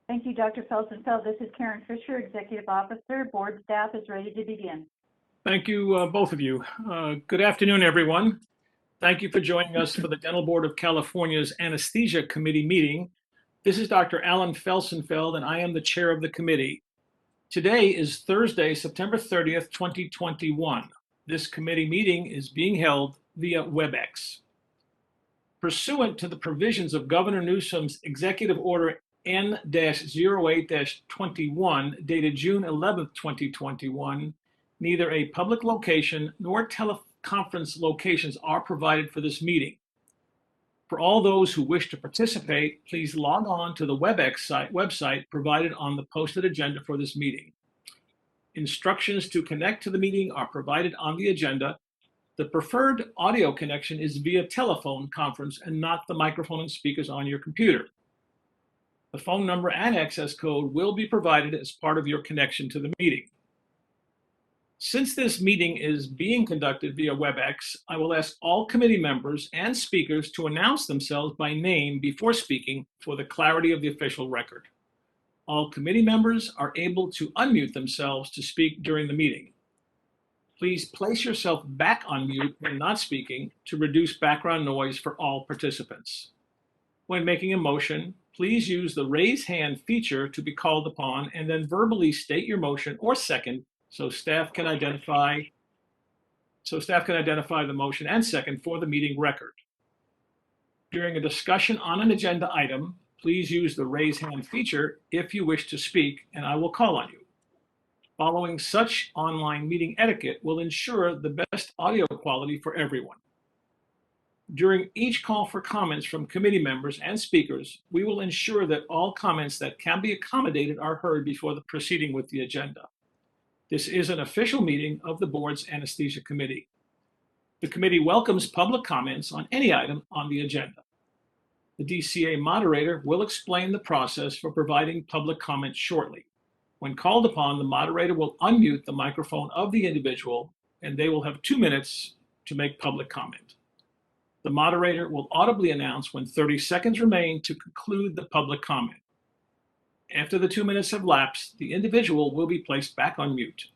Thank you, Dr. Felsenfeld. This is Karen Fisher, Executive Officer. Board staff is ready to begin. Thank you, both of you. Good afternoon, everyone. Thank you for joining us for the Dental Board of California's Anesthesia Committee meeting. This is Dr. Alan Felsenfeld, and I am the chair of the committee. Today is Thursday, September 30th, 2021. This committee meeting is being held via WebEx. Pursuant to the provisions of Governor Newsom's Executive Order N-08-21, dated June 11th, 2021, neither a public location nor teleconference locations are provided for this meeting. For all those who wish to participate, please log on to the WebEx website provided on the posted agenda for this meeting. Instructions to connect to the meeting are provided on the agenda. The preferred audio connection is via telephone conference and not the microphone and speakers on your computer. The phone number and access code will be provided as part of your connection to the meeting. Since this meeting is being conducted via WebEx, I will ask all committee members and speakers to announce themselves by name before speaking for the clarity of the official record. All committee members are able to unmute themselves to speak during the meeting. Please place yourself back on mute when not speaking to reduce background noise for all participants. When making a motion, please use the raise hand feature to be called upon and then verbally state your motion or second so staff can identify the motion and second for the meeting record. During a discussion on an agenda item, please use the raise hand feature if you wish to speak, and I will call on you. Following such online meeting etiquette will ensure the best audio quality for everyone. During each call for comments from committee members and speakers, we will ensure that all comments that can be accommodated are heard before the proceeding with the agenda. This is an official meeting of the board's Anesthesia Committee. The committee welcomes public comments on any item on the agenda. The DCA moderator will explain the process for providing public comment shortly. When called upon, the moderator will unmute the microphone of the individual, and they will have 2 minutes to make public comment. The moderator will audibly announce when 30 seconds remain to conclude the public comment. After the 2 minutes have lapsed, the individual will be placed back on mute.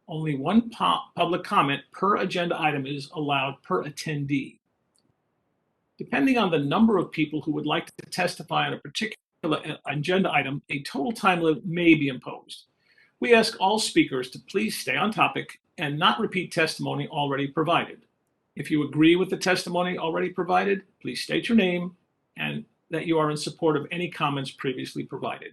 Only one public comment per agenda item is allowed per attendee. Depending on the number of people who would like to testify on a particular agenda item, a total time limit may be imposed. We ask all speakers to please stay on topic and not repeat testimony already provided. If you agree with the testimony already provided, please state your name and that you are in support of any comments previously provided.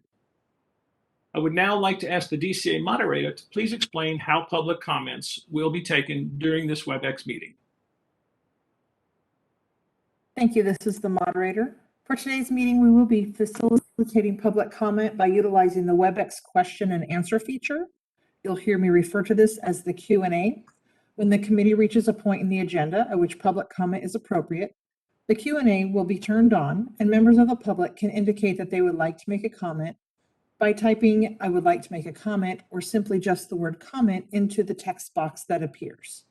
I would now like to ask the DCA moderator to please explain how public comments will be taken during this WebEx meeting. Thank you. This is the moderator. For today's meeting, we will be facilitating public comment by utilizing the WebEx question and answer feature. You'll hear me refer to this as the Q&A. When the committee reaches a point in the agenda at which public comment is appropriate, the Q&A will be turned on and members of the public can indicate that they would like to make a comment by typing "I would like to make a comment" or simply just the word "comment" into the text box that appears.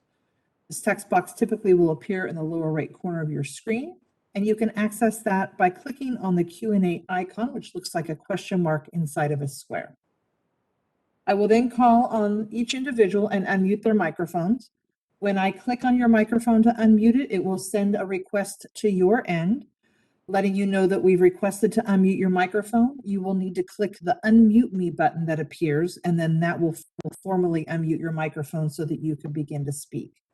This text box typically will appear in the lower right corner of your screen, and you can access that by clicking on the Q&A icon, which looks like a question mark inside of a square. I will then call on each individual and unmute their microphones. When I click on your microphone to unmute it, it will send a request to your end, letting you know that we've requested to unmute your microphone. You will need to click the Unmute Me button that appears, and then that will formally unmute your microphone so that you can begin to speak.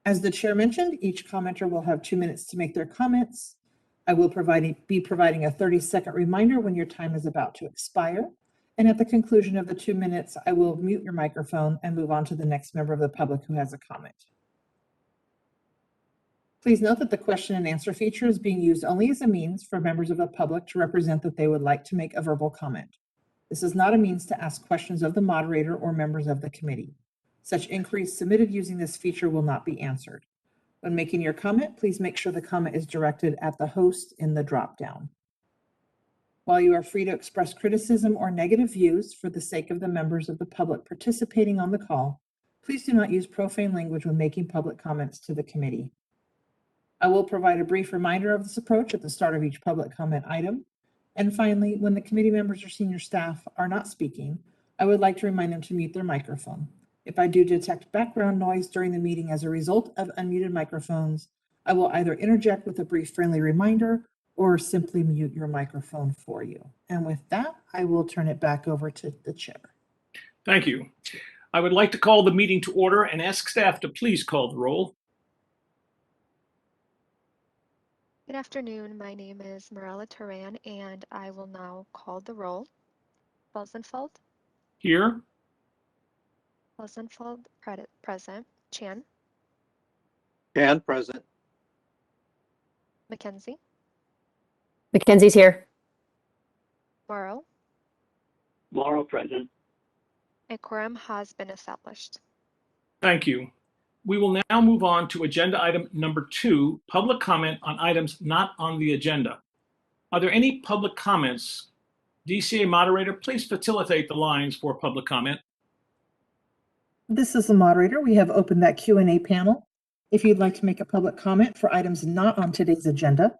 As the chair mentioned, each commenter will have 2 minutes to make their comments. I will be providing a 30-second reminder when your time is about to expire. And at the conclusion of the 2 minutes, I will mute your microphone and move on to the next member of the public who has a comment. Please note that the question and answer feature is being used only as a means for members of the public to represent that they would like to make a verbal comment. This is not a means to ask questions of the moderator or members of the committee. Such inquiries submitted using this feature will not be answered. When making your comment, please make sure the comment is directed at the host in the drop-down. While you are free to express criticism or negative views for the sake of the members of the public participating on the call, please do not use profane language when making public comments to the committee. I will provide a brief reminder of this approach at the start of each public comment item. And finally, when the committee members or senior staff are not speaking, I would like to remind them to mute their microphone. If I do detect background noise during the meeting as a result of unmuted microphones, I will either interject with a brief friendly reminder or simply mute your microphone for you. And with that, I will turn it back over to the chair. Thank you. I would like to call the meeting to order and ask staff to please call the roll. Good afternoon. My name is Marella Turan, and I will now call the roll. Felsenfeld, Here. present. Chan, Chan, present. McKenzie, Mackenzie's here. Morrow. Morrow, present. A quorum has been established. Thank you. We will now move on to agenda item number 2, public comment on items not on the agenda. Are there any public comments? DCA moderator, please facilitate the lines for public comment. This is the moderator. We have opened that Q&A panel. If you'd like to make a public comment for items not on today's agenda,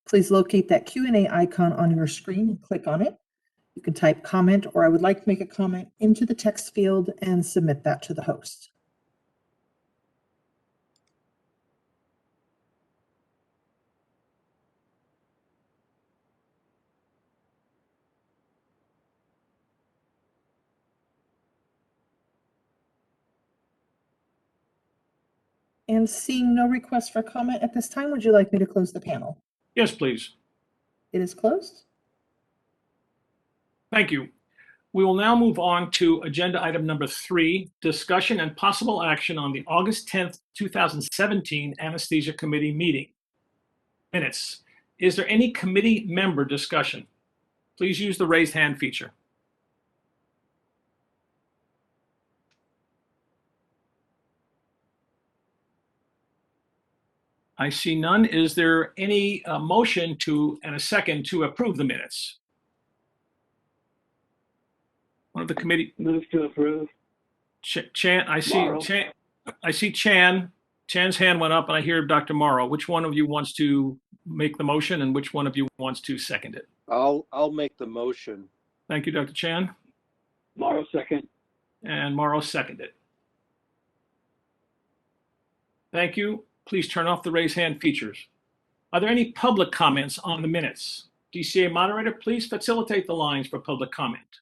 please locate that Q&A icon on your screen and click on it. You can type comment or I would like to make a comment into the text field and submit that to the host. And seeing no requests for comment at this time, would you like me to close the panel? Yes, please. It is closed. Thank you. We will now move on to agenda item number 3, discussion and possible action on the August 10th, 2017 Anesthesia Committee meeting minutes. Is there any committee member discussion? Please use the raised hand feature. I see none. Is there any motion and a second to approve the minutes? One of the committee. Move to approve. Chan, I see Morrow. Chan. I see Chan. Chan's hand went up, and I hear Dr. Morrow. Which one of you wants to make the motion, and which one of you wants to second it? I'll make the motion. Thank you, Dr. Chan. Morrow, second. And Morrow seconded. Thank you. Please turn off the raise hand features. Are there any public comments on the minutes? DCA moderator, please facilitate the lines for public comment.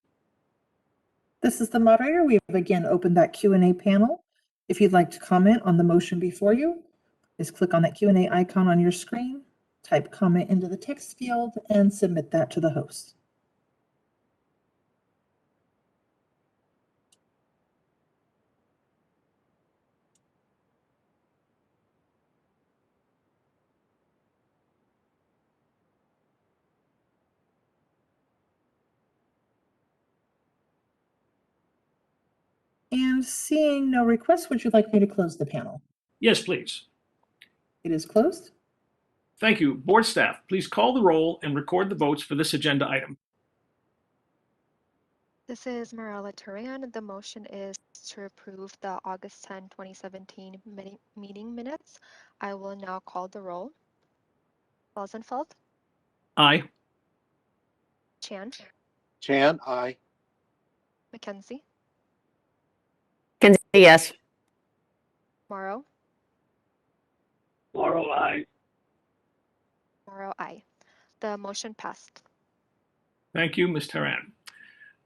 This is the moderator. We have again opened that Q&A panel. If you'd like to comment on the motion before you, just click on that Q&A icon on your screen, type comment into the text field, and submit that to the host. And seeing no requests, would you like me to close the panel? Yes, please. It is closed. Thank you. Board staff, please call the roll and record the votes for this agenda item. This is Marella Turan. The motion is to approve the August 10, 2017 meeting minutes. I will now call the roll. Felsenfeld, Aye. Chan, Chan, aye. McKenzie, Mackenzie, yes. Morrow, Morrow, aye. Morrow, aye. The motion passed. Thank you, Ms. Teran.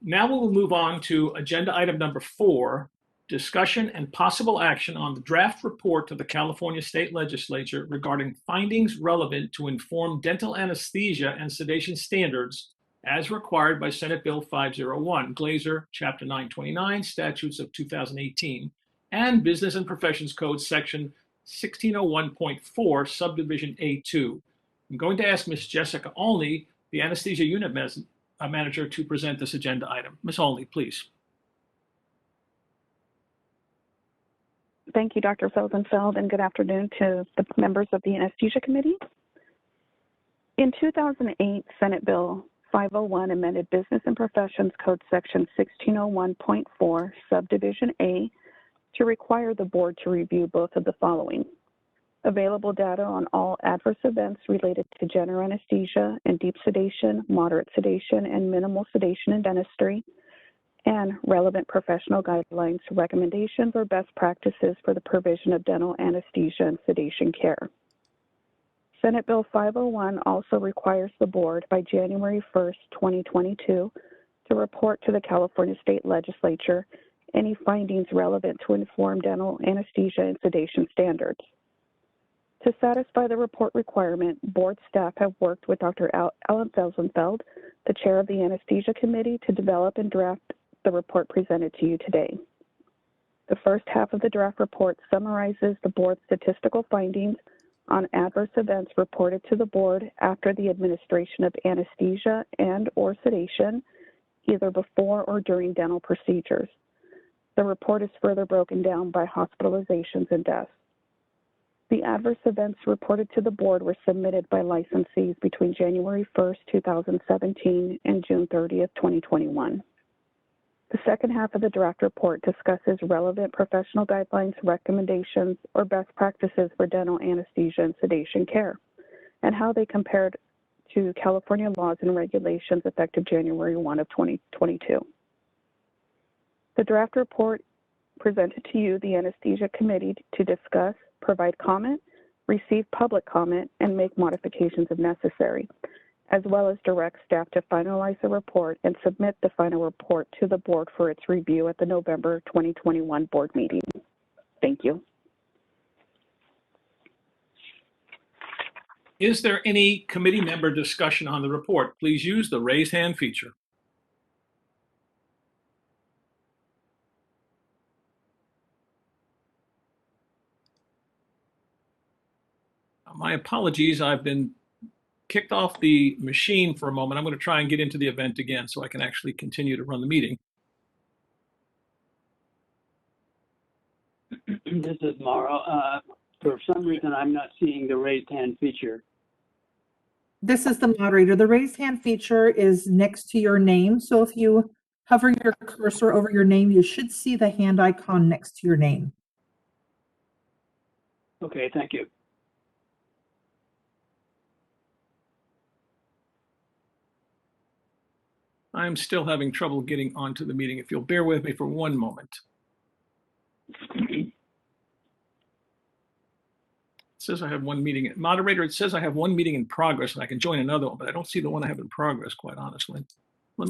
Now we will move on to agenda item number 4, discussion and possible action on the draft report to the California State Legislature regarding findings relevant to inform dental anesthesia and sedation standards as required by Senate Bill 501, Glazer, Chapter 929, Statutes of 2018, and Business and Professions Code, Section 1601.4, Subdivision A2. I'm going to ask Ms. Jessica Olney, the Anesthesia Unit Manager, to present this agenda item. Ms. Olney, please. Thank you, Dr. Felsenfeld, and good afternoon to the members of the Anesthesia Committee. In 2008, Senate Bill 501 amended Business and Professions Code Section 1601.4, Subdivision A, to require the board to review both of the following: Available data on all adverse events related to general anesthesia and deep sedation, moderate sedation, and minimal sedation in dentistry, and relevant professional guidelines, recommendations, or best practices for the provision of dental anesthesia and sedation care. Senate Bill 501 also requires the board by January 1st, 2022, to report to the California State Legislature any findings relevant to inform dental anesthesia and sedation standards. To satisfy the report requirement, board staff have worked with Dr. Alan Felsenfeld, the chair of the Anesthesia Committee, to develop and draft the report presented to you today. The first half of the draft report summarizes the board's statistical findings on adverse events reported to the board after the administration of anesthesia and/or sedation, either before or during dental procedures. The report is further broken down by hospitalizations and deaths. The adverse events reported to the board were submitted by licensees between January 1st, 2017 and June 30th, 2021. The second half of the draft report discusses relevant professional guidelines, recommendations, or best practices for dental anesthesia and sedation care, and how they compared to California laws and regulations effective January 1 of 2022. The draft report presented to you, the Anesthesia Committee, to discuss, provide comment, receive public comment, and make modifications if necessary, as well as direct staff to finalize the report and submit the final report to the board for its review at the November 2021 board meeting. Thank you. Is there any committee member discussion on the report? Please use the raise hand feature. My apologies, I've been kicked off the machine for a moment. I'm going to try and get into the event again so I can actually continue to run the meeting. This is Mauro. For some reason, I'm not seeing the raised hand feature. This is the moderator. The raise hand feature is next to your name. So if you hover your cursor over your name, you should see the hand icon next to your name. Okay, thank you. I'm still having trouble getting onto the meeting. If you'll bear with me for one moment. It says I have one meeting. Moderator, it says I have one meeting in progress and I can join another one, but I don't see the one I have in progress, quite honestly.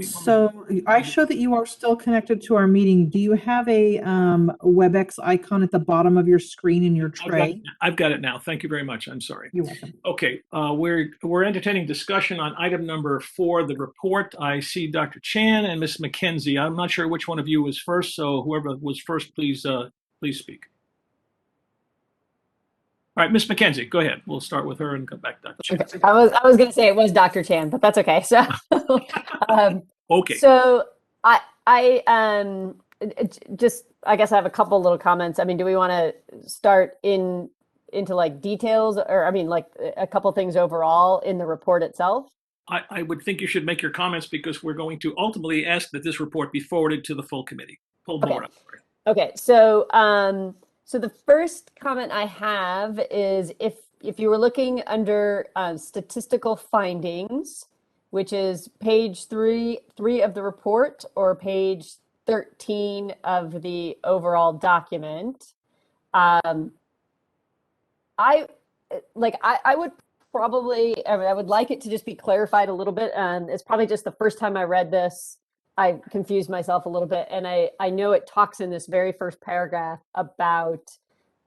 So I show that you are still connected to our meeting. Do you have a WebEx icon at the bottom of your screen in your tray? I've got it now. Thank you very much. I'm sorry. You're welcome. Okay, we're entertaining discussion on item number 4, the report. I see Dr. Chan and Ms. McKenzie. I'm not sure which one of you was first, so whoever was first, please speak. All right, Ms. McKenzie, go ahead. We'll start with her and come back to Dr. Chan. Okay. I was going to say it was Dr. Chan, but that's okay. So, Okay. So I just, I guess I have a couple little comments. I mean, do we want to start into like details, or I mean, like a couple things overall in the report itself? I would think you should make your comments because we're going to ultimately ask that this report be forwarded to the full committee. Full board. Okay, so so the first comment I have is if you were looking under statistical findings, which is page 3 of the report or page 13 of the overall document, I would probably, I would like it to just be clarified a little bit. It's probably just the first time I read this, I confused myself a little bit. And I know it talks in this very first paragraph about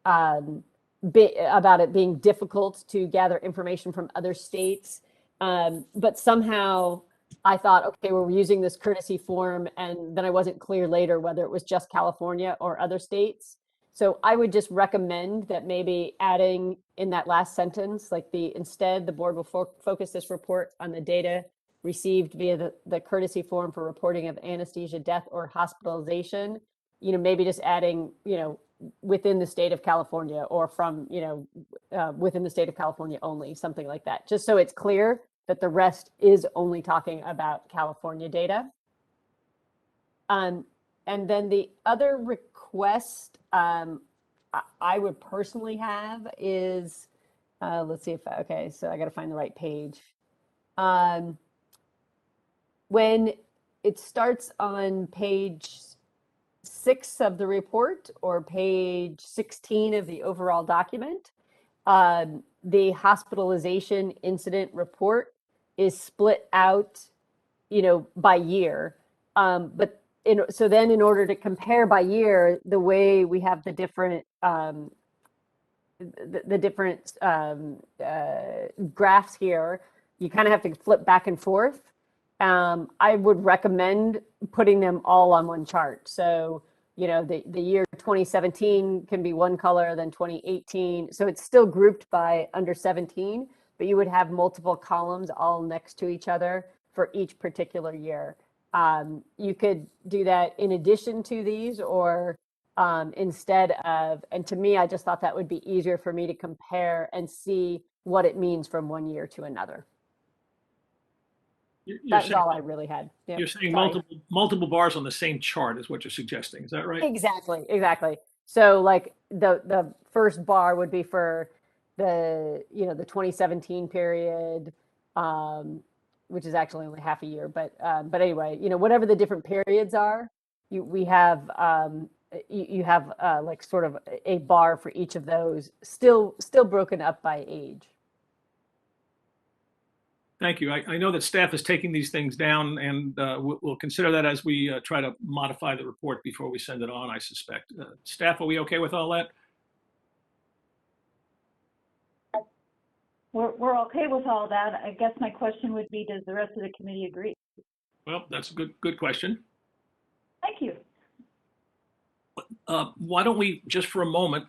it being difficult to gather information from other states. But somehow I thought, okay, well, we're using this courtesy form, and then I wasn't clear later whether it was just California or other states. So I would just recommend that maybe adding in that last sentence, like instead the board will focus this report on the data received via the courtesy form for reporting of anesthesia, death, or hospitalization, maybe just adding, within the state of California, or from, within the state of California only, something like that, just so it's clear that the rest is only talking about California data. And then the other request, I I would personally have is, let's see if, okay, so I got to find the right page. When it starts on page 6 of the report or page 16 of the overall document, the hospitalization incident report is split out, by year. But so then in order to compare by year, the way we have the different graphs here, you kind of have to flip back and forth. I would recommend putting them all on one chart. So, the year 2017 can be one color, then 2018. So it's still grouped by under 17, but you would have multiple columns all next to each other for each particular year. You could do that in addition to these or instead of, and to me, I just thought that would be easier for me to compare and see what it means from one year to another. That's all I really had. Yep. You're saying Sorry. multiple bars on the same chart is what you're suggesting. Is that right? Exactly. So like the first bar would be for the 2017 period, which is actually only half a year, but anyway, whatever the different periods are, we have you have like sort of a bar for each of those, still broken up by age. Thank you. I know that staff is taking these things down, and we'll consider that as we try to modify the report before we send it on, I suspect. Staff, are we okay with all that? We're okay with all that. I guess my question would be, does the rest of the committee agree? Well, that's a good question. Thank you. Why don't we, just for a moment,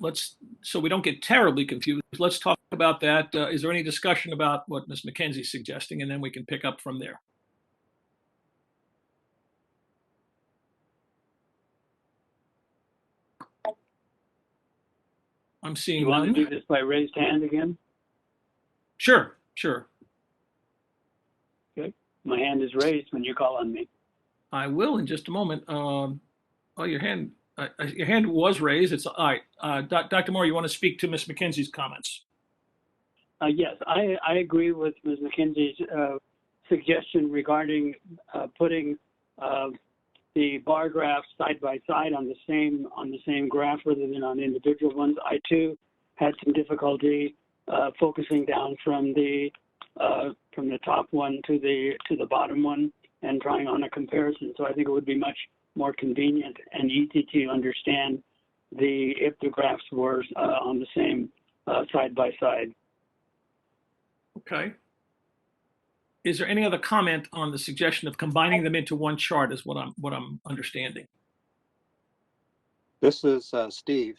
so we don't get terribly confused, let's talk about that. Is there any discussion about what Ms. McKenzie's suggesting, and then we can pick up from there? I'm seeing You want to none. do this by raised hand again? Sure. Okay. My hand is raised when you call on me. I will in just a moment. Your hand was raised. It's all right. Dr. Moore, you want to speak to Ms. McKenzie's comments? Yes, I agree with Ms. McKenzie's suggestion regarding putting the bar graphs side by side on the same graph rather than on individual ones. I too had some difficulty focusing down from the top one to the bottom one and trying on a comparison. So I think it would be much more convenient and easy to understand if the graphs were on the same side by side. Okay. Is there any other comment on the suggestion of combining them into one chart is what I'm understanding? This is Steve.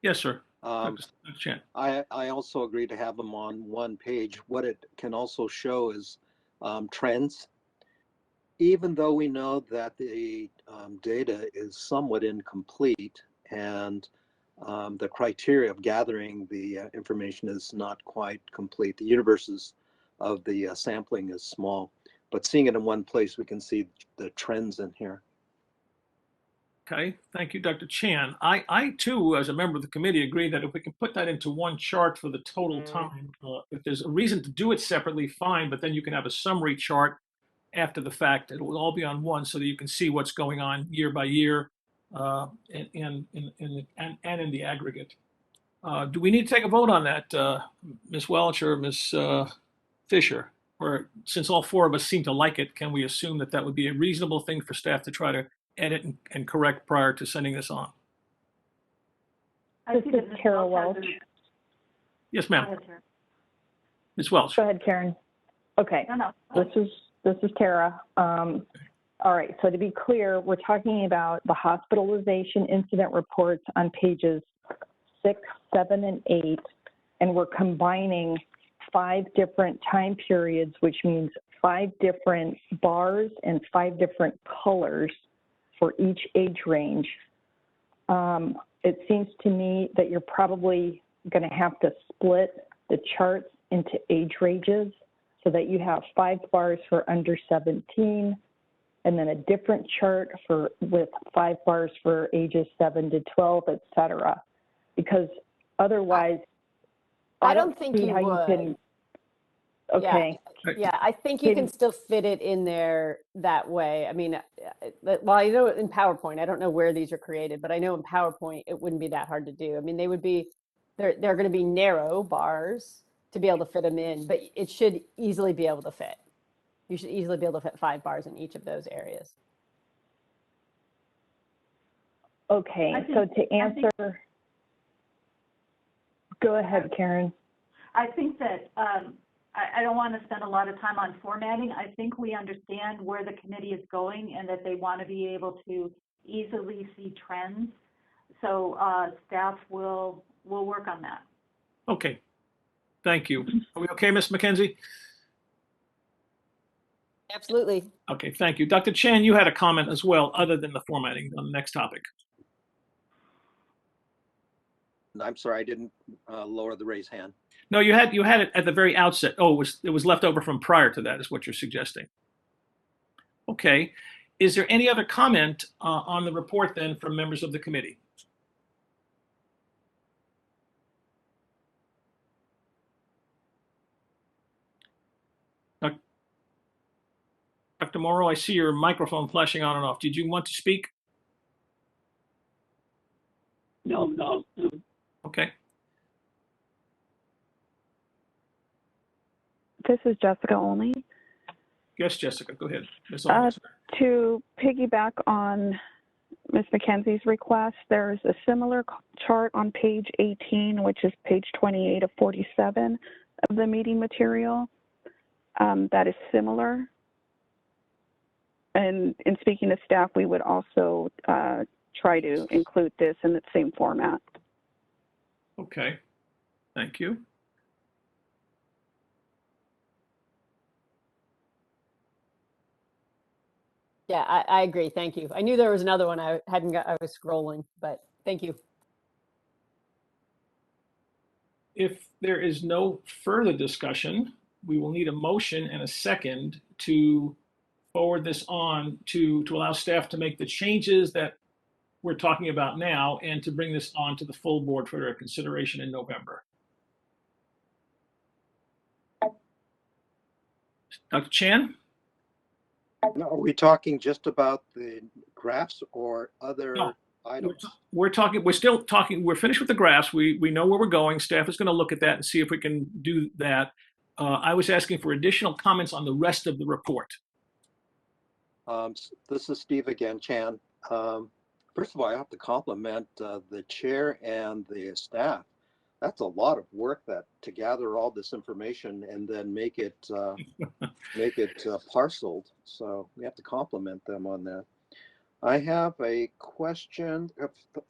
Yes, sir. I also agree to have them on one page. What it can also show is trends. Even though we know that the data is somewhat incomplete and the criteria of gathering the information is not quite complete, the universes of the sampling is small, but seeing it in one place, we can see the trends in here. Okay, thank you, Dr. Chan. I too, as a member of the committee, agree that if we can put that into one chart for the total time, if there's a reason to do it separately, fine, but then you can have a summary chart after the fact. It will all be on one so that you can see what's going on year by year and in the aggregate. Do we need to take a vote on that, Ms. Welch or Ms. Fisher? Or since all four of us seem to like it, can we assume that that would be a reasonable thing for staff to try to edit and correct prior to sending this on? I see that Ms. Carol Welch Welch. has Yes, Go ma'am. ahead, Tara. Ms. Welch. Go ahead, Karen. Okay, No. this is Tara. All right, so to be clear, we're talking about the hospitalization incident reports on pages 6, 7, and 8, and we're combining 5 different time periods, which means 5 different bars and 5 different colors for each age range. It seems to me that you're probably going to have to split the charts into age ranges so that you have 5 bars for under 17, and then a different chart with 5 bars for ages 7 to 12, et cetera. Because otherwise, I don't think see you how would. can. Okay. Yeah, I think you can still fit it in there that way. I mean, well, I know in PowerPoint, I don't know where these are created, but I know in PowerPoint, it wouldn't be that hard to do. I mean, they're going to be narrow bars to be able to fit them in, but it should easily be able to fit. You should easily be able to fit 5 bars in each of those areas. Okay, so to answer, go ahead, Karen. I think that I don't want to spend a lot of time on formatting. I think we understand where the committee is going and that they want to be able to easily see trends. So staff will work on that. Okay. Thank you. Are we okay, Ms. McKenzie? Absolutely. Okay, thank you. Dr. Chan, you had a comment as well, other than the formatting on the next topic. I'm sorry, I didn't lower the raise hand. No, you had it at the very outset. Oh, it was left over from prior to that, is what you're suggesting. Okay. Is there any other comment on the report then from members of the committee? Dr. Morrow, I see your microphone flashing on and off. Did you want to speak? No. Okay. This is Jessica Only. Yes, Jessica, go ahead. Ms. Olmos. To piggyback on Ms. McKenzie's request, there's a similar chart on page 18, which is page 28 of 47 of the meeting material. That is similar. And in speaking to staff, we would also try to include this in the same format. Okay, thank you. Yeah, I agree. Thank you. I knew there was another one I was scrolling, but thank you. If there is no further discussion, we will need a motion and a second to forward this on to allow staff to make the changes that we're talking about now and to bring this on to the full board for their consideration in November. Dr. Chan? Now, are we talking just about the graphs or other items? We're still talking, we're finished with the graphs. We know where we're going. Staff is going to look at that and see if we can do that. I was asking for additional comments on the rest of the report. This is Steve again, Chan. First of all, I have to compliment the chair and the staff. That's a lot of work to gather all this information and then make it parceled. So we have to compliment them on that. I have a question,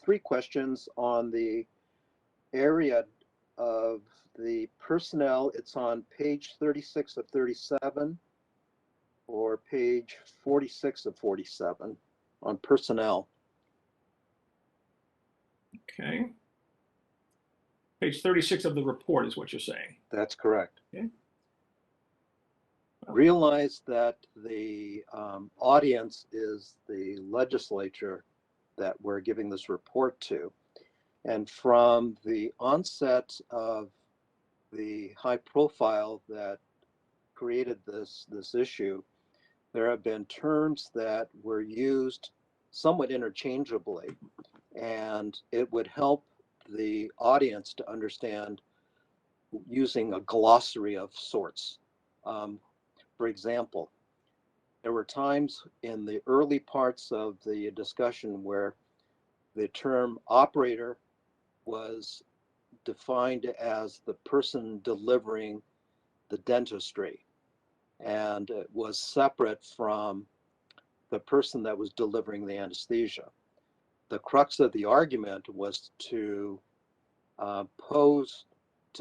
3 questions on the area of the personnel. It's on page 36 of 37 or page 46 of 47 on personnel. Okay. Page 36 of the report is what you're saying. That's correct. Okay. Realize that the audience is the legislature that we're giving this report to. And from the onset of the high profile that created this issue, there have been terms that were used somewhat interchangeably, and it would help the audience to understand using a glossary of sorts. For example, there were times in the early parts of the discussion where the term operator was defined as the person delivering the dentistry, and it was separate from the person that was delivering the anesthesia. The crux of the argument was to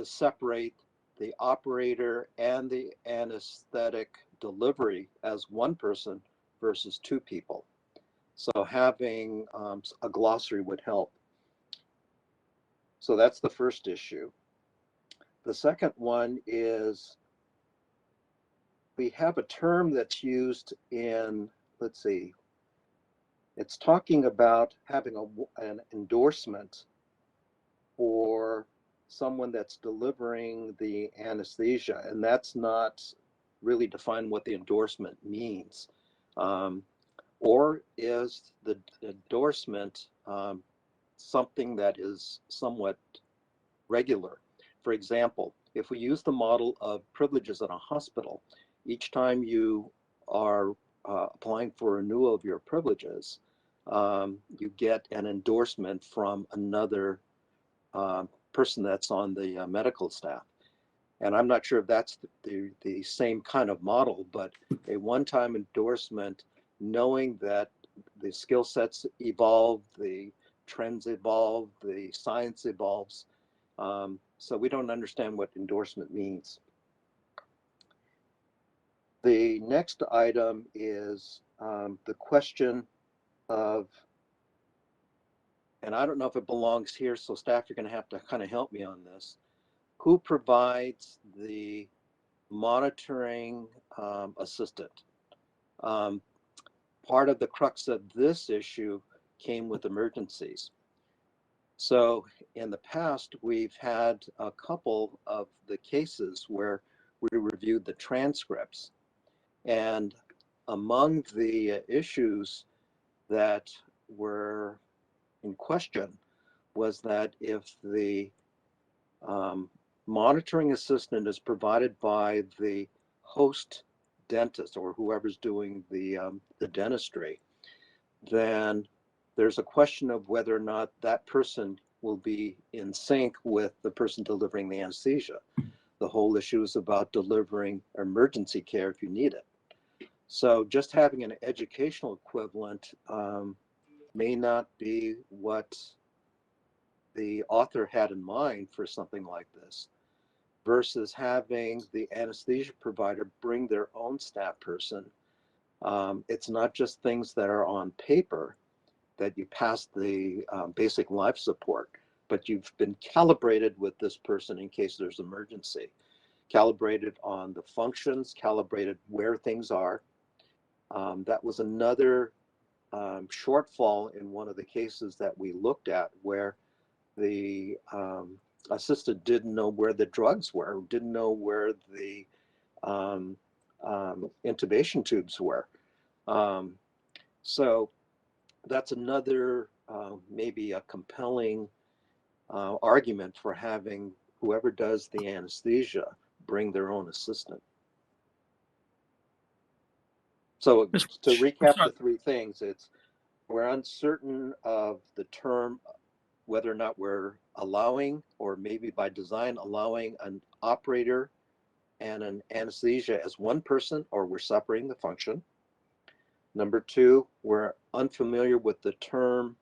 separate the operator and the anesthetic delivery as one person versus 2 people. So having a glossary would help. So that's the first issue. The second one is we have a term that's used in, let's see, it's talking about having an endorsement for someone that's delivering the anesthesia, and that's not really defined what the endorsement means. Or is the endorsement something that is somewhat regular? For example, if we use the model of privileges in a hospital, each time you are applying for renewal of your privileges, you get an endorsement from another person that's on the medical staff. And I'm not sure if that's the same kind of model, but a one-time endorsement, knowing that the skill sets evolve, the trends evolve, the science evolves. So we don't understand what endorsement means. The next item is the question of, and I don't know if it belongs here, so staff, you're going to have to kind of help me on this. Who provides the monitoring assistant? Part of the crux of this issue came with emergencies. So in the past, we've had a couple of the cases where we reviewed the transcripts. And among the issues that were in question was that if the monitoring assistant is provided by the host dentist or whoever's doing the dentistry, then there's a question of whether or not that person will be in sync with the person delivering the anesthesia. The whole issue is about delivering emergency care if you need it. So just having an educational equivalent may not be what the author had in mind for something like this, versus having the anesthesia provider bring their own staff person. It's not just things that are on paper that you pass the basic life support, but you've been calibrated with this person in case there's emergency, calibrated on the functions, calibrated where things are. That was another shortfall in one of the cases that we looked at, where the assistant didn't know where the drugs were, didn't know where the intubation tubes were. So that's another maybe a compelling argument for having whoever does the anesthesia bring their own assistant. So to recap the three things, it's we're uncertain of the term, whether or not we're allowing, or maybe by design allowing, an operator and an anesthesia as one person, or we're separating the function. Number two, we're unfamiliar with the term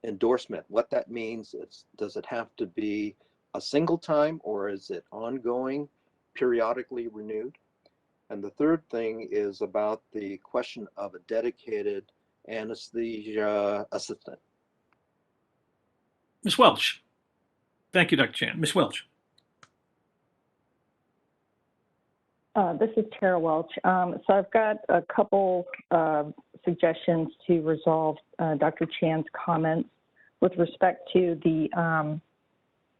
endorsement. What that means is, does it have to be a single time, or is it ongoing, periodically renewed? And the third thing is about the question of a dedicated anesthesia assistant. Ms. Welch. Thank you, Dr. Chan. Ms. Welch. This is Tara Welch. So I've got a couple suggestions to resolve Dr. Chan's comments with respect to the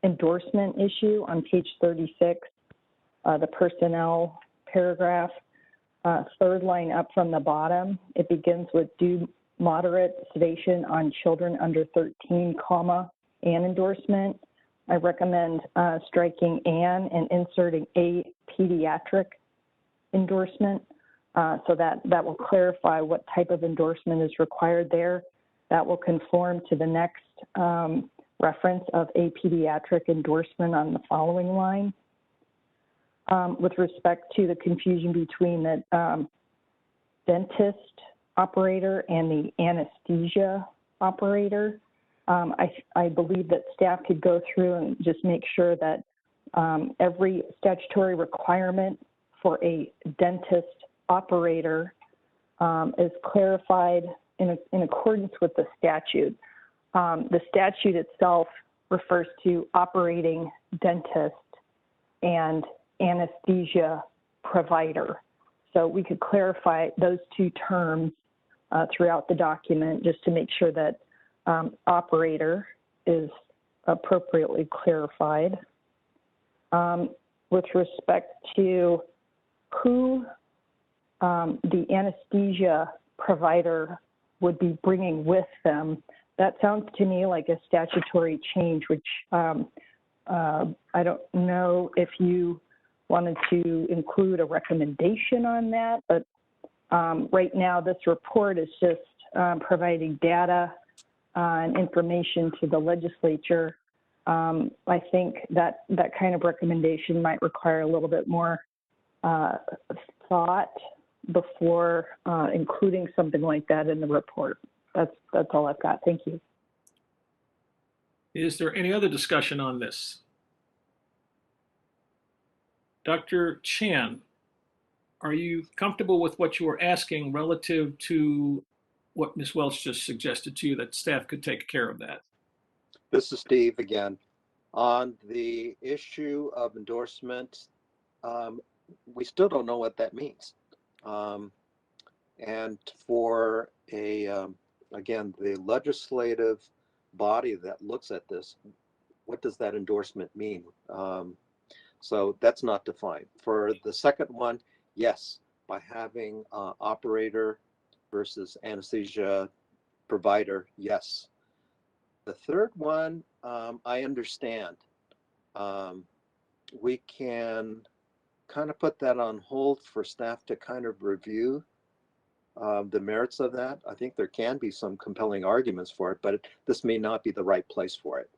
endorsement issue on page 36, the personnel paragraph, third line up from the bottom. It begins with "do moderate sedation on children under 13, comma, and endorsement." I recommend striking and inserting a pediatric endorsement, so that will clarify what type of endorsement is required there. That will conform to the next reference of a pediatric endorsement on the following line. With respect to the confusion between the dentist operator and the anesthesia operator, I believe that staff could go through and just make sure that every statutory requirement for a dentist operator is clarified in accordance with the statute. The statute itself refers to operating dentist and anesthesia provider. So we could clarify those two terms throughout the document just to make sure that operator is appropriately clarified. With respect to who the anesthesia provider would be bringing with them, that sounds to me like a statutory change, which I don't know if you wanted to include a recommendation on that, but right now this report is just providing data and information to the legislature. I think that kind of recommendation might require a little bit more thought before including something like that in the report. That's all I've got. Thank you. Is there any other discussion on this? Dr. Chan, are you comfortable with what you were asking relative to what Ms. Welch just suggested to you, that staff could take care of that? This is Steve again. On the issue of endorsement, we still don't know what that means. And for again, the legislative body that looks at this, what does that endorsement mean? So that's not defined. For the second one, yes, by having operator versus anesthesia provider, yes. The third one, I understand. We can kind of put that on hold for staff to kind of review the merits of that. I think there can be some compelling arguments for it, but this may not be the right place for it.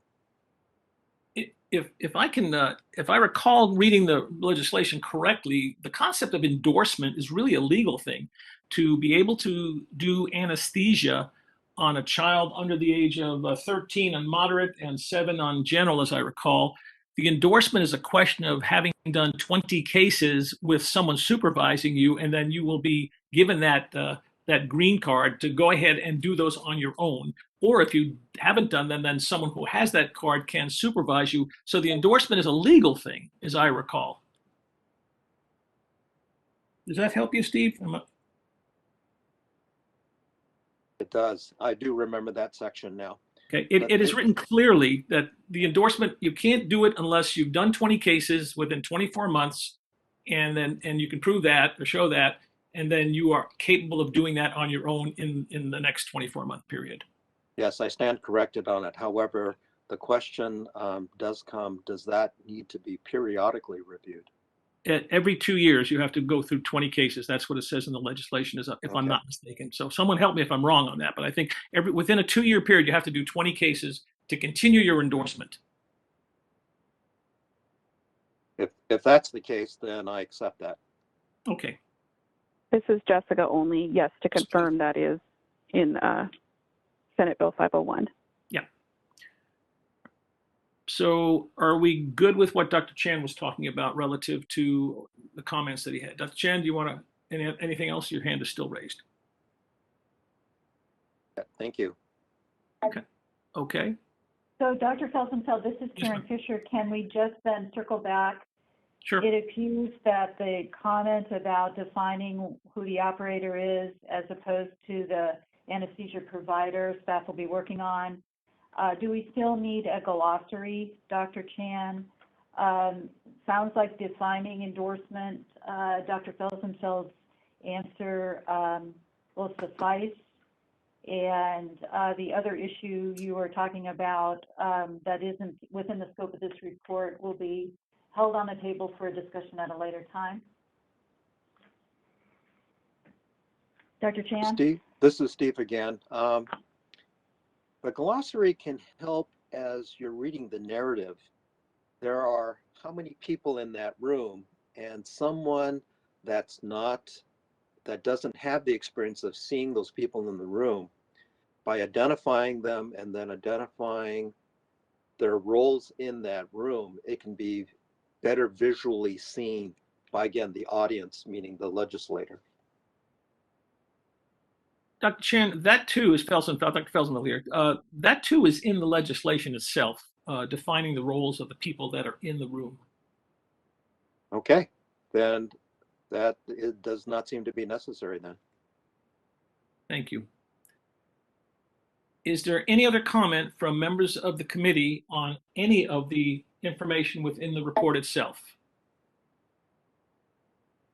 If I recall reading the legislation correctly, the concept of endorsement is really a legal thing. To be able to do anesthesia on a child under the age of 13 on moderate and 7 on general, as I recall, the endorsement is a question of having done 20 cases with someone supervising you, and then you will be given that green card to go ahead and do those on your own. Or if you haven't done them, then someone who has that card can supervise you. So the endorsement is a legal thing, as I recall. Does that help you, Steve? It does. I do remember that section now. Okay, it is written clearly that the endorsement, you can't do it unless you've done 20 cases within 24 months, and you can prove that or show that, and then you are capable of doing that on your own in the next 24-month period. Yes, I stand corrected on it. However, the question does come, does that need to be periodically reviewed? Every 2 years, you have to go through 20 cases. That's what it says in the legislation, if I'm not mistaken. So someone help me if I'm wrong on that. But I think within a 2-year period, you have to do 20 cases to continue your endorsement. If that's the case, then I accept that. Okay. This is Jessica only. Yes, to confirm that is in Senate Bill 501. Yeah. So are we good with what Dr. Chan was talking about relative to the comments that he had? Dr. Chan, do you want to, anything else? Your hand is still raised. Thank you. Okay. So Dr. Felsenfeld, this is Karen Fisher. Can we just then circle back? Sure. It appears that the comment about defining who the operator is as opposed to the anesthesia provider staff will be working on. Do we still need a glossary, Dr. Chan? Sounds like defining endorsement. Dr. Felsenfeld's answer will suffice. And the other issue you were talking about that isn't within the scope of this report will be held on the table for a discussion at a later time. Dr. Chan? Steve, this is Steve again. The glossary can help as you're reading the narrative. There are how many people in that room, and someone that doesn't have the experience of seeing those people in the room, by identifying them and then identifying their roles in that room, it can be better visually seen by, again, the audience, meaning the legislator. Dr. Chan, that too is Dr. Felsenfeld here. That too is in the legislation itself, defining the roles of the people that are in the room. Okay, then that it does not seem to be necessary then. Thank you. Is there any other comment from members of the committee on any of the information within the report itself?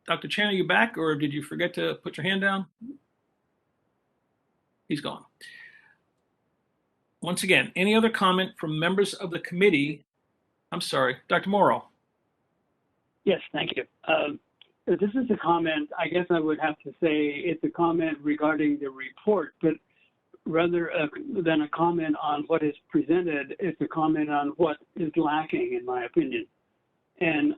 Dr. Chan, are you back, or did you forget to put your hand down? He's gone. Once again, any other comment from members of the committee? I'm sorry, Dr. Morrow. Yes, thank you. This is a comment, I guess I would have to say it's a comment regarding the report, but rather than a comment on what is presented, it's a comment on what is lacking, in my opinion. And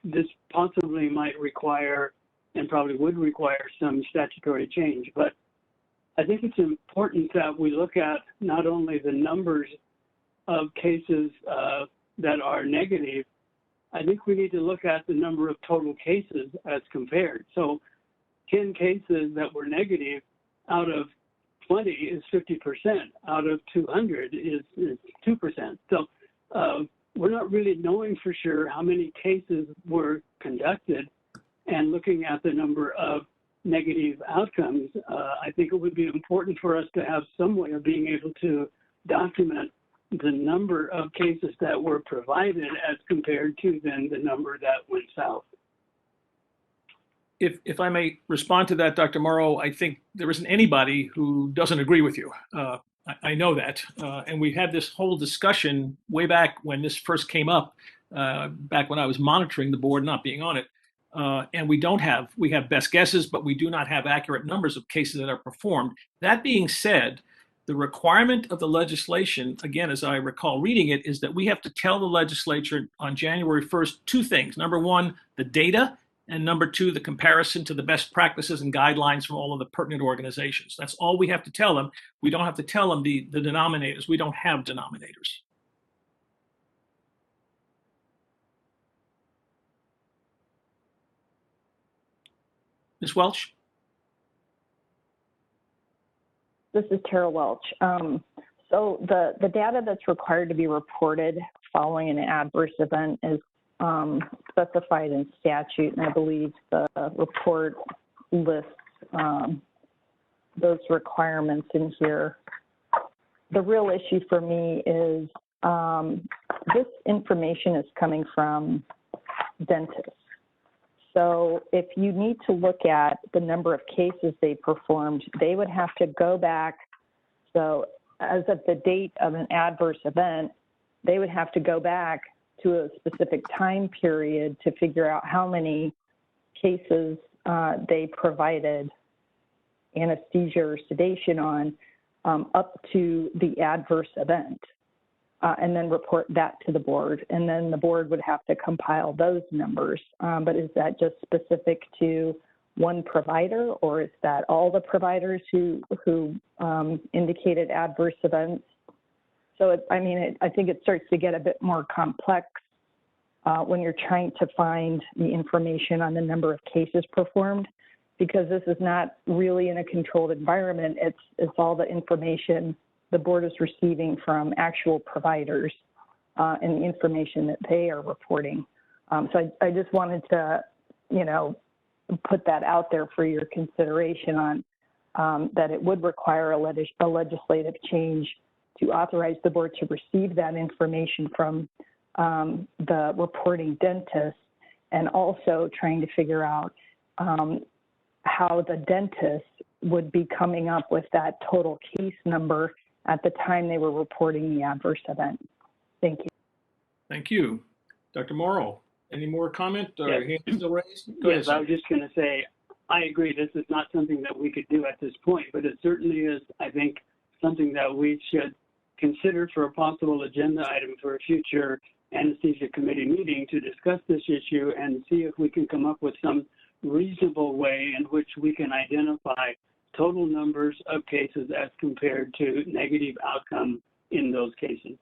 this possibly might require, and probably would require, some statutory change. But I think it's important that we look at not only the numbers of cases that are negative, I think we need to look at the number of total cases as compared. So 10 cases that were negative out of 20 is 50%, out of 200 is 2%. So we're not really knowing for sure how many cases were conducted, and looking at the number of negative outcomes, I think it would be important for us to have some way of being able to document the number of cases that were provided as compared to then the number that went south. If I may respond to that, Dr. Morrow, I think there isn't anybody who doesn't agree with you. I know that. And we had this whole discussion way back when this first came up, back when I was monitoring the board, not being on it. And we have best guesses, but we do not have accurate numbers of cases that are performed. That being said, the requirement of the legislation, again, as I recall reading it, is that we have to tell the legislature on January 1st two things. Number one, the data, and number two, the comparison to the best practices and guidelines from all of the pertinent organizations. That's all we have to tell them. We don't have to tell them the denominators. We don't have denominators. Ms. Welch? This is Tara Welch. So the data that's required to be reported following an adverse event is specified in statute, and I believe the report lists those requirements in here. The real issue for me is this information is coming from dentists. So if you need to look at the number of cases they performed, they would have to go back. So as of the date of an adverse event, they would have to go back to a specific time period to figure out how many cases they provided anesthesia or sedation on up to the adverse event, and then report that to the board. And then the board would have to compile those numbers. But is that just specific to one provider, or is that all the providers who indicated adverse events? So, I think it starts to get a bit more complex when you're trying to find the information on the number of cases performed, because this is not really in a controlled environment. It's all the information the board is receiving from actual providers and the information that they are reporting. So I just wanted to, put that out there for your consideration on that it would require a legislative change to authorize the board to receive that information from the reporting dentist, and also trying to figure out how the dentist would be coming up with that total case number at the time they were reporting the adverse event. Thank you. Thank you. Dr. Morrow, any more comment or Yes. hand still raised? Go Yes, ahead, I was just going to say, I agree this is not something that we could do at this point, but it certainly is, I think, something that we should consider for a possible agenda item for a future anesthesia committee meeting to discuss this issue and see if we can come up with some reasonable way in which we can identify total numbers of cases as compared to negative outcome in those cases.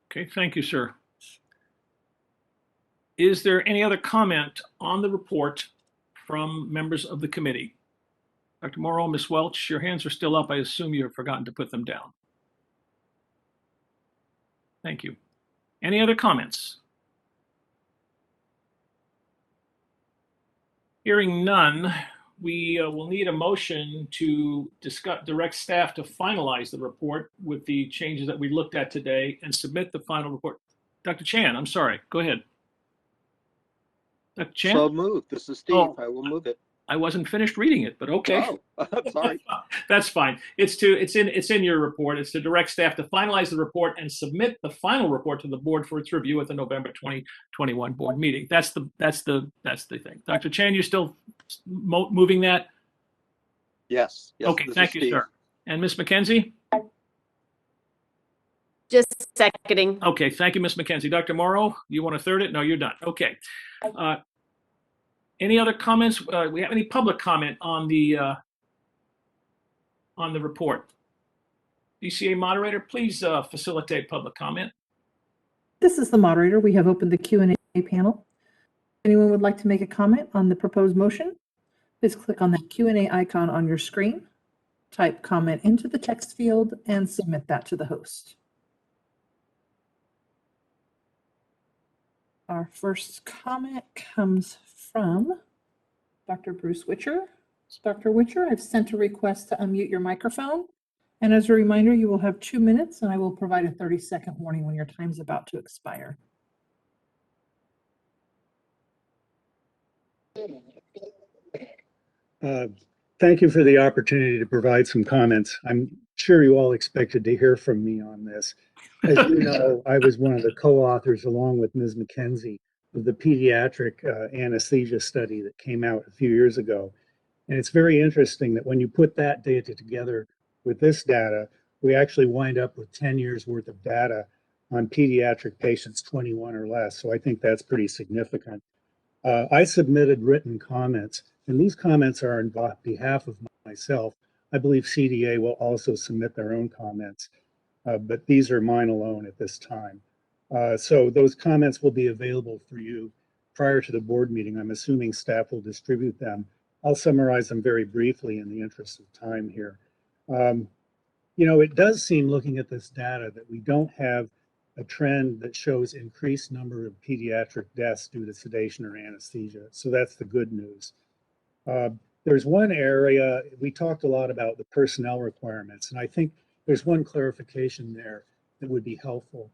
Okay, thank you, sir. Is there any other comment on the report from members of the committee? Dr. Morrow, Ms. Welch, your hands are still up. I assume you've forgotten to put them down. Thank you. Any other comments? Hearing none, we will need a motion to direct staff to finalize the report with the changes that we looked at today and submit the final report. Dr. Chan, I'm sorry. Go ahead. Dr. Chan? So moved. This is Steve. Oh. I will move it. I wasn't finished reading it, but okay. Oh, sorry. That's fine. It's in your report. It's to direct staff to finalize the report and submit the final report to the board for its review at the November 2021 board meeting. That's the thing. Dr. Chan, you're still moving that? Yes. Okay, thank you, sir. And Ms. McKenzie? Just seconding. Okay, thank you, Ms. McKenzie. Dr. Morrow, you want to third it? No, you're done. Okay. Any other comments? We have any public comment on the report? DCA moderator, please facilitate public comment. This is the moderator. We have opened the Q&A panel. Anyone would like to make a comment on the proposed motion? Please click on that Q&A icon on your screen, type comment into the text field, and submit that to the host. Our first comment comes from Dr. Bruce Witcher. Dr. Witcher, I've sent a request to unmute your microphone. And as a reminder, you will have 2 minutes, and I will provide a 30-second warning when your time's about to expire. Thank you for the opportunity to provide some comments. I'm sure you all expected to hear from me on this. As you know, I was one of the co-authors, along with Ms. McKenzie, of the pediatric anesthesia study that came out a few years ago. And it's very interesting that when you put that data together with this data, we actually wind up with 10 years worth of data on pediatric patients 21 or less. So I think that's pretty significant. I submitted written comments, and these comments are on behalf of myself. I believe CDA will also submit their own comments, but these are mine alone at this time. So those comments will be available for you prior to the board meeting. I'm assuming staff will distribute them. I'll summarize them very briefly in the interest of time here. You know, it does seem, looking at this data, that we don't have a trend that shows increased number of pediatric deaths due to sedation or anesthesia. So that's the good news. There's one area, we talked a lot about the personnel requirements, and I think there's one clarification there that would be helpful.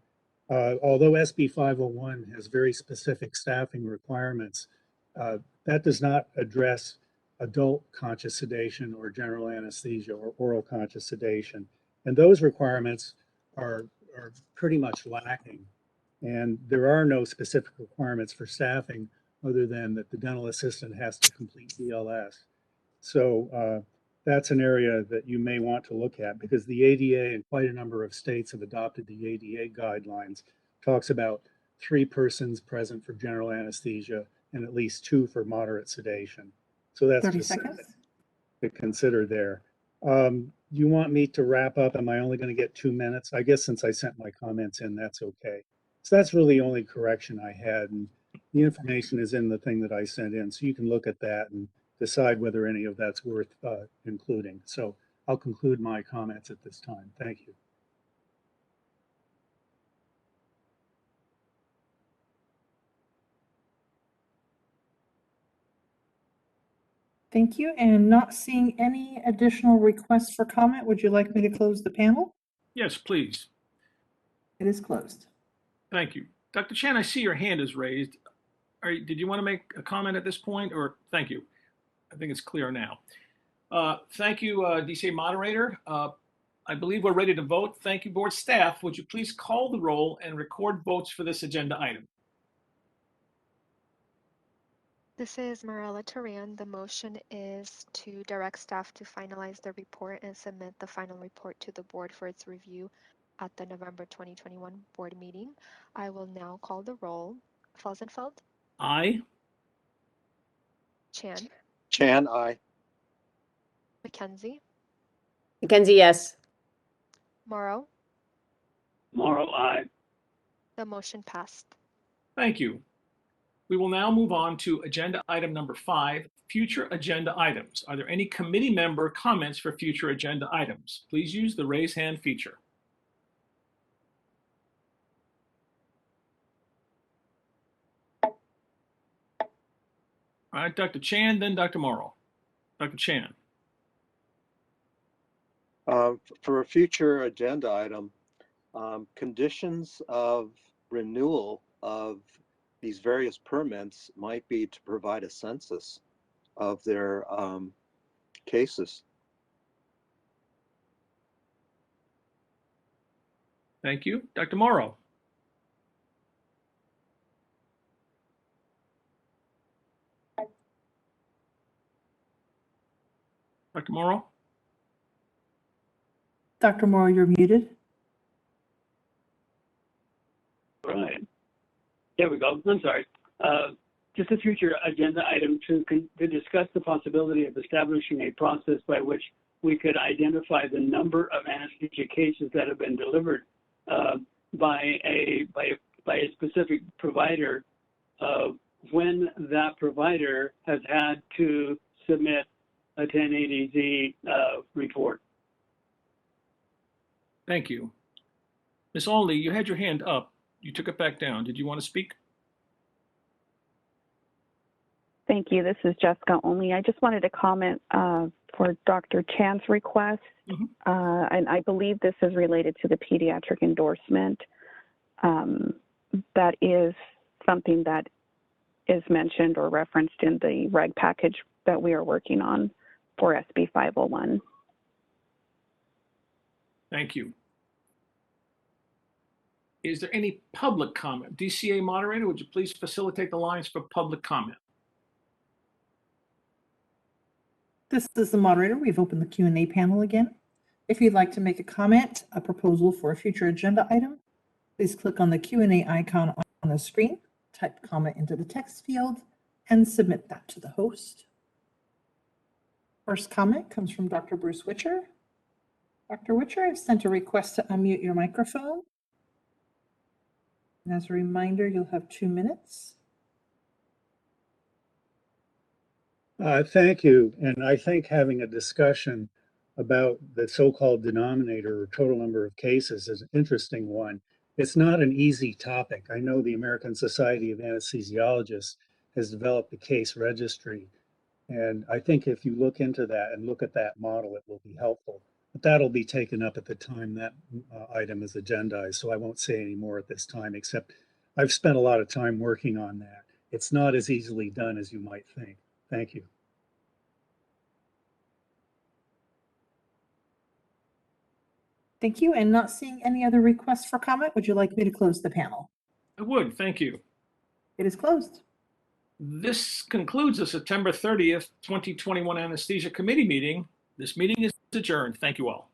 Although SB 501 has very specific staffing requirements, that does not address adult conscious sedation or general anesthesia or oral conscious sedation. And those requirements are pretty much lacking. And there are no specific requirements for staffing other than that the dental assistant has to complete BLS. So that's an area that you may want to look at, because the ADA and quite a number of states have adopted the ADA guidelines. Talks about 3 persons present for general anesthesia and at least 2 for moderate sedation. So that's 30 just seconds to consider there. You want me to wrap up? Am I only going to get 2 minutes? I guess since I sent my comments in, that's okay. So that's really the only correction I had. And the information is in the thing that I sent in. So you can look at that and decide whether any of that's worth including. So I'll conclude my comments at this time. Thank you. Thank you. And not seeing any additional requests for comment, would you like me to close the panel? Yes, please. It is closed. Thank you. Dr. Chan, I see your hand is raised. Did you want to make a comment at this point, or thank you? I think it's clear now. Thank you, DCA moderator. I believe we're ready to vote. Thank you, board staff. Would you please call the roll and record votes for this agenda item? This is Marella Turan. The motion is to direct staff to finalize the report and submit the final report to the board for its review at the November 2021 board meeting. I will now call the roll. Felsenfeld? Aye. Chan? Chan, aye. McKenzie? McKenzie, yes. Morrow? Morrow, aye. The motion passed. Thank you. We will now move on to agenda item number 5, future agenda items. Are there any committee member comments for future agenda items? Please use the raise hand feature. All right, Dr. Chan, then Dr. Morrow. Dr. Chan. For a future agenda item, conditions of renewal of these various permits might be to provide a census of their cases. Thank you. Dr. Morrow. Dr. Morrow? Dr. Morrow, you're muted. Right. There we go. I'm sorry. Just a future agenda item to discuss the possibility of establishing a process by which we could identify the number of anesthesia cases that have been delivered by a specific provider when that provider has had to submit a 1080Z report. Thank you. Ms. Alney, you had your hand up. You took it back down. Did you want to speak? Thank you. This is Jessica Only. I just wanted to comment for Dr. Chan's request, and I believe this is related to the pediatric endorsement. That is something that is mentioned or referenced in the reg package that we are working on for SB 501. Thank you. Is there any public comment? DCA moderator, would you please facilitate the lines for public comment? This is the moderator. We've opened the Q&A panel again. If you'd like to make a comment, a proposal for a future agenda item, please click on the Q&A icon on the screen, type comment into the text field, and submit that to the host. First comment comes from Dr. Bruce Witcher. Dr. Witcher, I've sent a request to unmute your microphone. And as a reminder, you'll have 2 minutes. Thank you. And I think having a discussion about the so-called denominator or total number of cases is an interesting one. It's not an easy topic. I know the American Society of Anesthesiologists has developed a case registry. And I think if you look into that and look at that model, it will be helpful. But that'll be taken up at the time that item is agendized. So I won't say any more at this time, except I've spent a lot of time working on that. It's not as easily done as you might think. Thank you. Thank you. And not seeing any other requests for comment, would you like me to close the panel? I would, thank you. It is closed. This concludes the September 30th, 2021 Anesthesia Committee meeting. This meeting is adjourned. Thank you all.